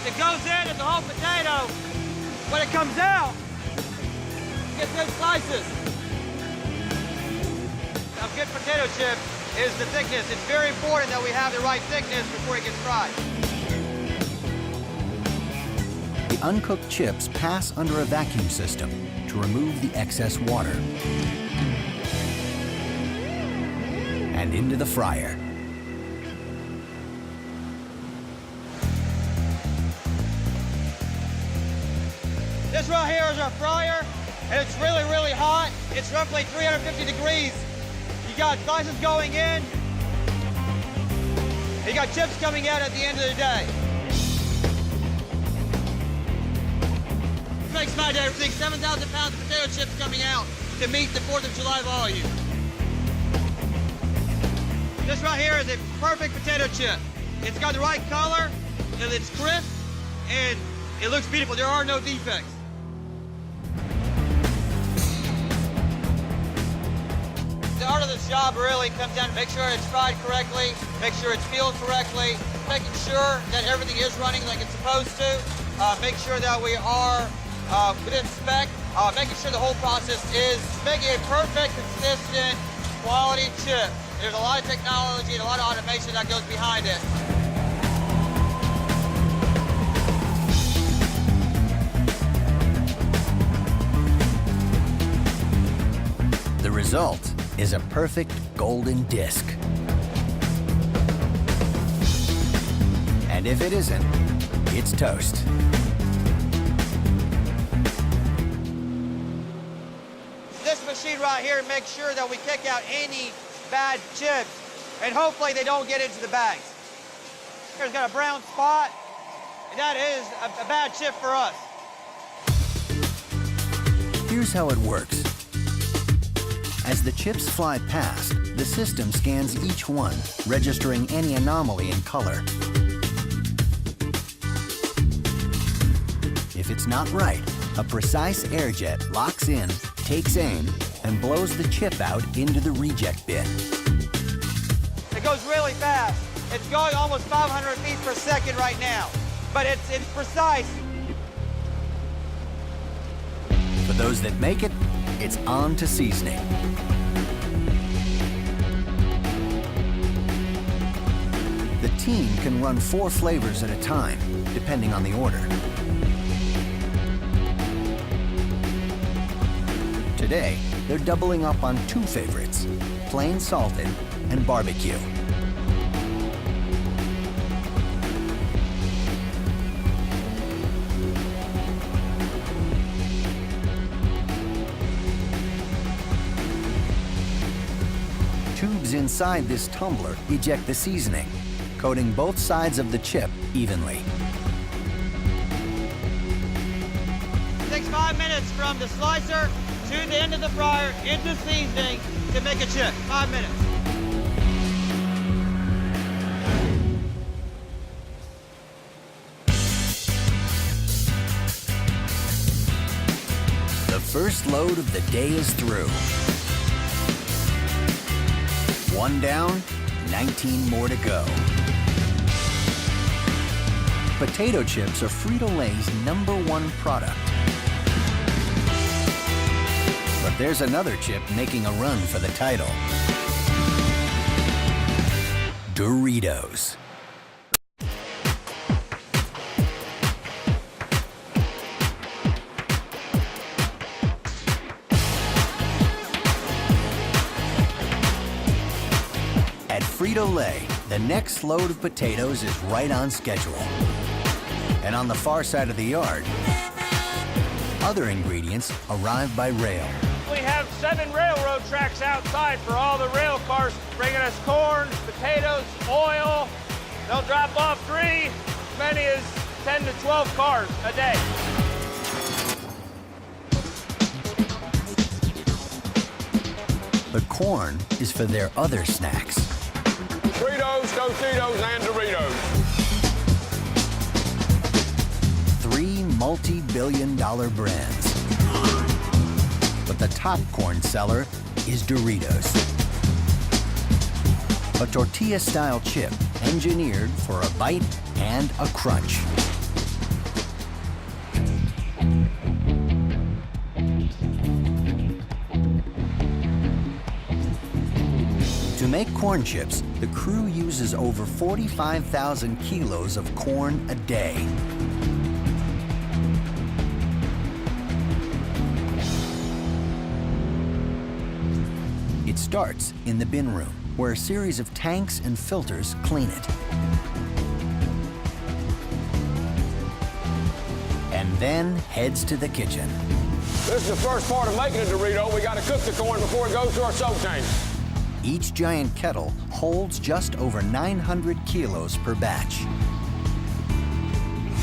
It goes in and the whole potato, when it comes out, gets good slices. A good potato chip is the thickness. It's very important that we have the right thickness before it gets fried. The uncooked chips pass under a vacuum system to remove the excess water. And into the fryer. This right here is our fryer, and it's really, really hot. It's roughly 350 degrees. You got slices going in. You got chips coming out at the end of the day. It makes my day. I think 7,000 pounds of potato chips coming out to meet the 4th of July volume. This right here is a perfect potato chip. It's got the right color, and it's crisp, and it looks beautiful. There are no defects. The art of this job really comes down to make sure it's fried correctly, make sure it's peeled correctly, making sure that everything is running like it's supposed to, make sure that we are within spec, making sure the whole process is making a perfect, consistent, quality chip. There's a lot of technology and a lot of automation that goes behind it. The result is a perfect golden disc. And if it isn't, it's toast. This machine right here makes sure that we kick out any bad chips, and hopefully they don't get into the bags. Here's got a brown spot, and that is a bad chip for us. Here's how it works. As the chips fly past, the system scans each one, registering any anomaly in color. If it's not right, a precise air jet locks in, takes aim, and blows the chip out into the reject bin. It goes really fast. It's going almost 500 feet per second right now, but it's precise. For those that make it, it's on to seasoning. The team can run 4 flavors at a time, depending on the order. Today, they're doubling up on 2 favorites, plain salted and barbecue. Tubes inside this tumbler eject the seasoning, coating both sides of the chip evenly. It takes 5 minutes from the slicer to the end of the fryer into seasoning to make a chip. 5 minutes. The first load of the day is through. 1 down, 19 more to go. Potato chips are Frito-Lay's #1 product. But there's another chip making a run for the title. Doritos. At Frito-Lay, the next load of potatoes is right on schedule. And on the far side of the yard, other ingredients arrive by rail. We have 7 railroad tracks outside for all the rail cars bringing us corn, potatoes, oil. They'll drop off 3, as many as 10 to 12 cars a day. The corn is for their other snacks. Fritos, Tostitos, and Doritos. 3 multi-billion-dollar brands. But the top corn seller is Doritos. A tortilla-style chip engineered for a bite and a crunch. make corn chips, the crew uses over 45,000 kilos of corn a day. It starts in the bin room, where a series of tanks and filters clean it. And then heads to the kitchen. This is the first part of making a Dorito. We got to cook the corn before it goes to our soak tank. Each giant kettle holds just over 900 kilos per batch.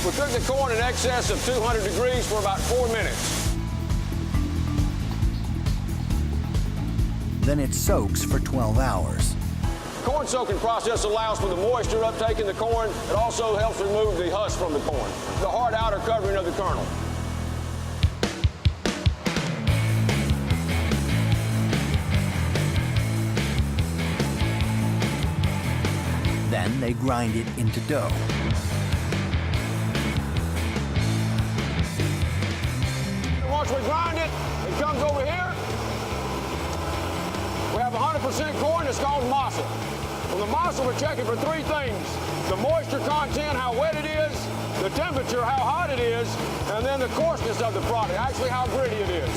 We cook the corn in excess of 200 degrees for about 4 minutes. Then it soaks for 12 hours. The corn soaking process allows for the moisture uptake in the corn. It also helps remove the husk from the corn, the hard outer covering of the kernel. Then they grind it into dough. Once we grind it, it comes over here. We have 100% corn that's called masa. From the masa, we're checking for 3 things: the moisture content, how wet it is, the temperature, how hot it is, and then the coarseness of the product, actually how gritty it is.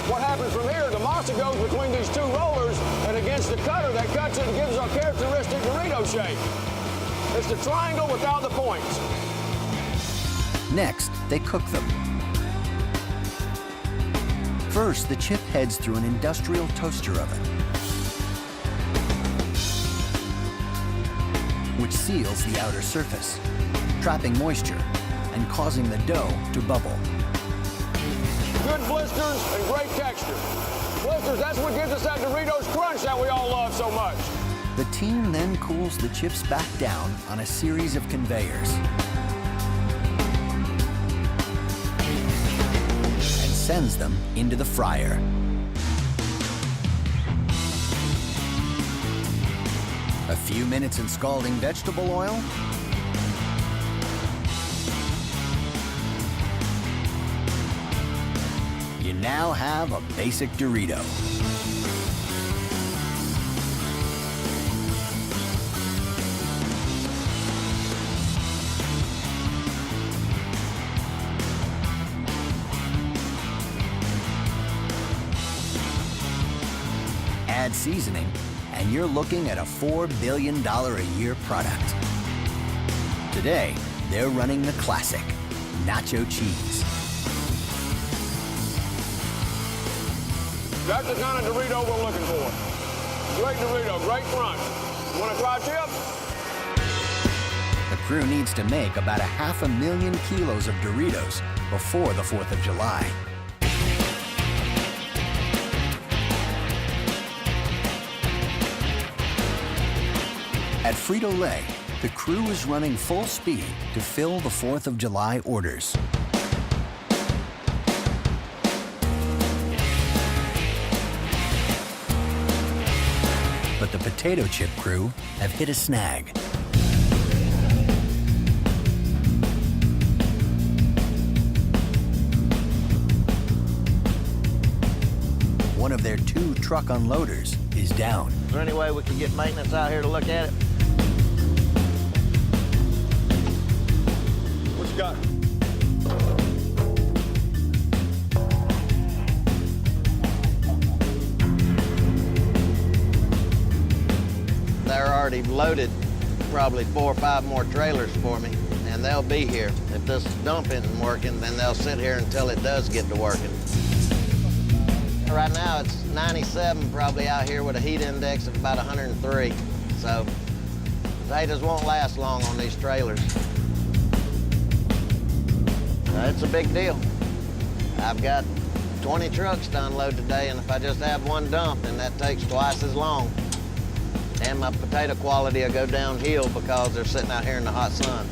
What happens from here, the masa goes between these 2 rollers and against the cutter that cuts it and gives us our characteristic Dorito shape. It's the triangle without the points. Next, they cook them. First, the chip heads through an industrial toaster oven, which seals the outer surface, trapping moisture and causing the dough to bubble. Good blisters and great texture. Blisters, that's what gives us that Doritos crunch that we all love so much. The team then cools the chips back down on a series of conveyors and sends them into the fryer. A few minutes in scalding vegetable oil, you now have a basic Dorito. Add seasoning, and you're looking at a $4 billion a year product. Today, they're running the classic, nacho cheese. That's the kind of Dorito we're looking for. Great Dorito, great crunch. Want to try a chip? The crew needs to make about 500,000 kilos of Doritos before the 4th of July. At Frito-Lay, the crew is running full speed to fill the 4th of July orders. But the potato chip crew have hit a snag. One of their 2 truck unloaders is down. Is there any way we could get maintenance out here to look at it? What you got? They're already loaded probably 4 or 5 more trailers for me, and they'll be here. If this dump isn't working, then they'll sit here until it does get to working. Right now, it's 97 probably out here with a heat index of about 103. So potatoes won't last long on these trailers. It's a big deal. I've got 20 trucks to unload today, and if I just have one dump, then that takes twice as long. And my potato quality will go downhill because they're sitting out here in the hot sun.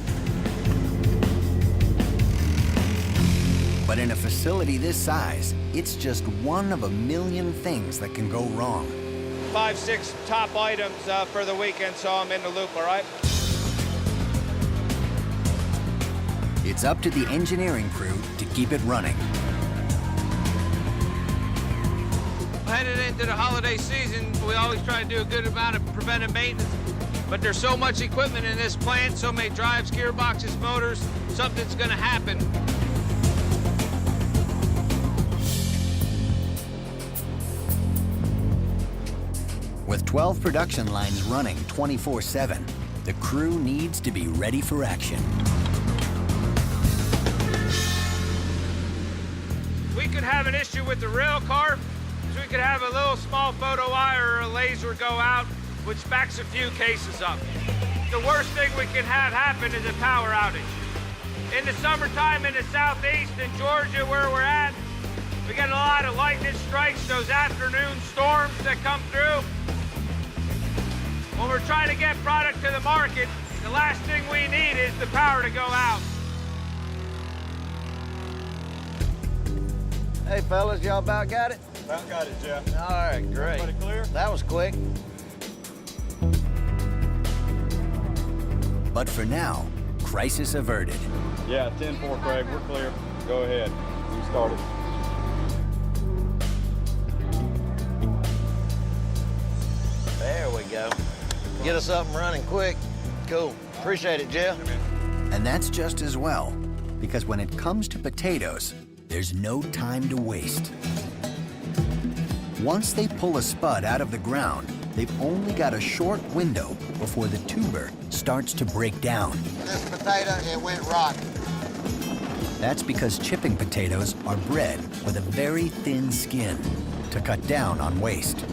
But in a facility this size, it's just one of a million things that can go wrong. 5, 6 top items for the weekend, so I'm in the loop, all right? It's up to the engineering crew to keep it running. headed into the holiday season, we always try to do a good amount of preventive maintenance. But there's so much equipment in this plant, so many drives, gearboxes, motors, something's gonna happen. With 12 production lines running 24/7, the crew needs to be ready for action. We could have an issue with the rail car, so we could have a little small photo eye or a laser go out, which backs a few cases up. The worst thing we can have happen is a power outage. In the summertime in the southeast in Georgia where we're at, we get a lot of lightning strikes, those afternoon storms that come through. When we're trying to get product to the market, the last thing we need is the power to go out. Hey, fellas, y'all about got it? About got it, Jeff. All right, great. Everybody clear? That was quick. But for now, crisis averted. Yeah, 10-4, Craig. We're clear. Go ahead. You started. There we go. Get us up and running quick. Cool. Appreciate it, Jeff. And that's just as well, because when it comes to potatoes, there's no time to waste. Once they pull a spud out of the ground, they've only got a short window before the tuber starts to break down. This potato, it went rotten. That's because chipping potatoes are bred with a very thin skin to cut down on waste.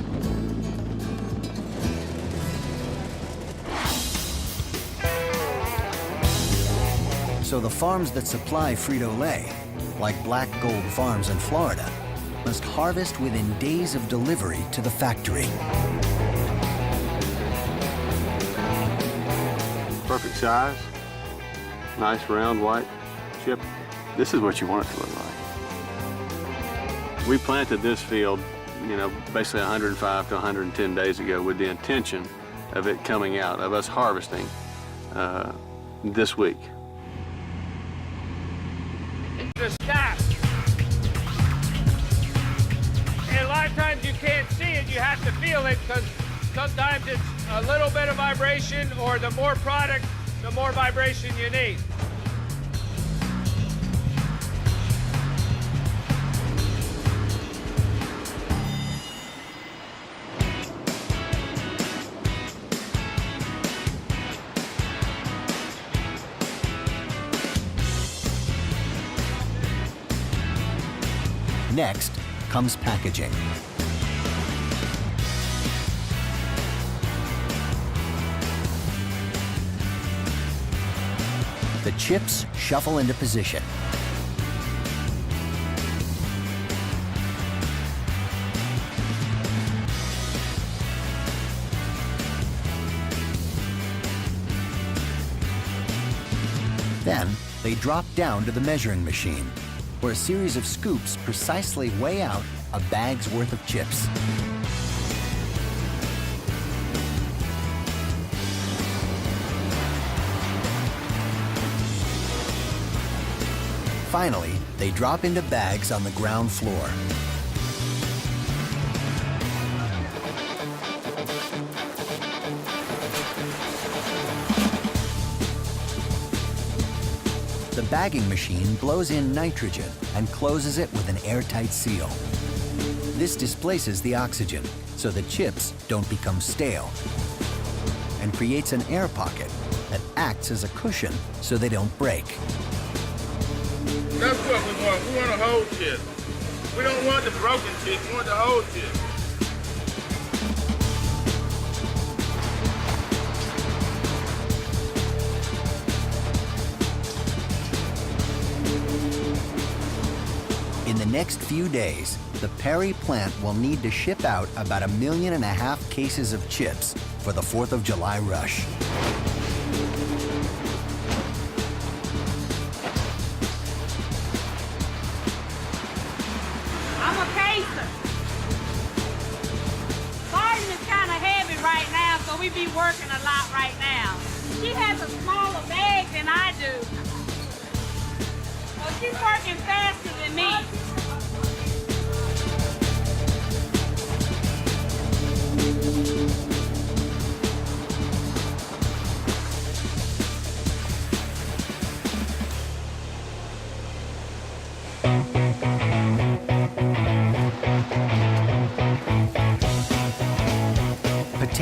So the farms that supply Frito-Lay, like Black Gold Farms in Florida, must harvest within days of delivery to the factory. Perfect size, nice round white chip. This is what you want it to look like. We planted this field, basically 105 to 110 days ago with the intention of it coming out, of us harvesting this week. The stack. And a lot of times you can't see it, you have to feel it, because sometimes it's a little bit of vibration, or the more product, the more vibration you need. Next comes packaging. The chips shuffle into position. Then they drop down to the measuring machine, where a series of scoops precisely weigh out a bag's worth of chips. Finally, they drop into bags on the ground floor. The bagging machine blows in nitrogen and closes it with an airtight seal. This displaces the oxygen, so the chips don't become stale, and creates an air pocket that acts as a cushion so they don't break. That's what we want. We want a whole chip. We don't want the broken chip. We want the whole chip. In the next few days, the Perry plant will need to ship out about 1.5 million cases of chips for the 4th of July rush. I'm a caser. Garden is kind of heavy right now, so we be working a lot right now. She has a smaller bag than I do. So she's working faster than me.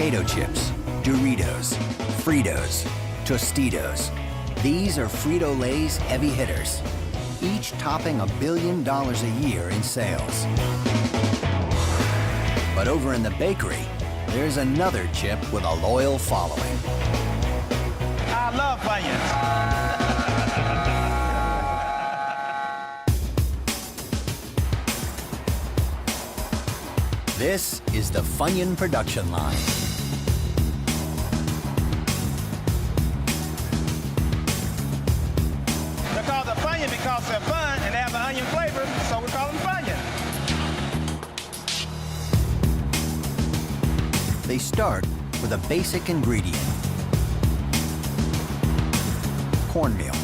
Potato chips, Doritos, Fritos, Tostitos. These are Frito-Lay's heavy hitters, each topping $1 billion a year in sales. But over in the bakery, there's another chip with a loyal following. I love Funyuns. This is the Funyun production line. They're called the Funyun because they're fun and they have an onion flavor, so we call them Funyun. They start with a basic ingredient, cornmeal.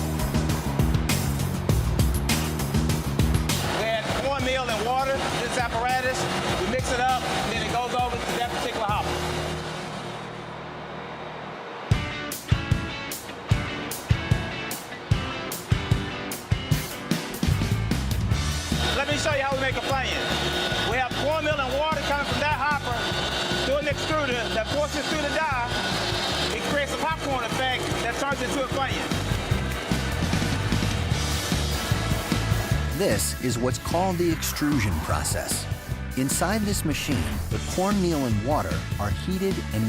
We add cornmeal and water, this apparatus, we mix it up, and then it goes over to that particular hopper. Let me show you how we make a Funyun. We have cornmeal and water coming from that hopper through an extruder that forces through the die. It creates a popcorn effect that turns into a Funyun. This is what's called the extrusion process. Inside this machine, the cornmeal and water are heated and